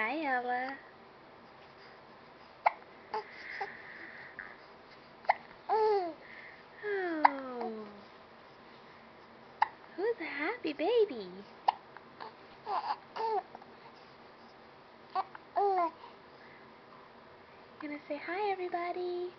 Hi, Ella. Oh, who's a happy baby? Gonna say hi, everybody.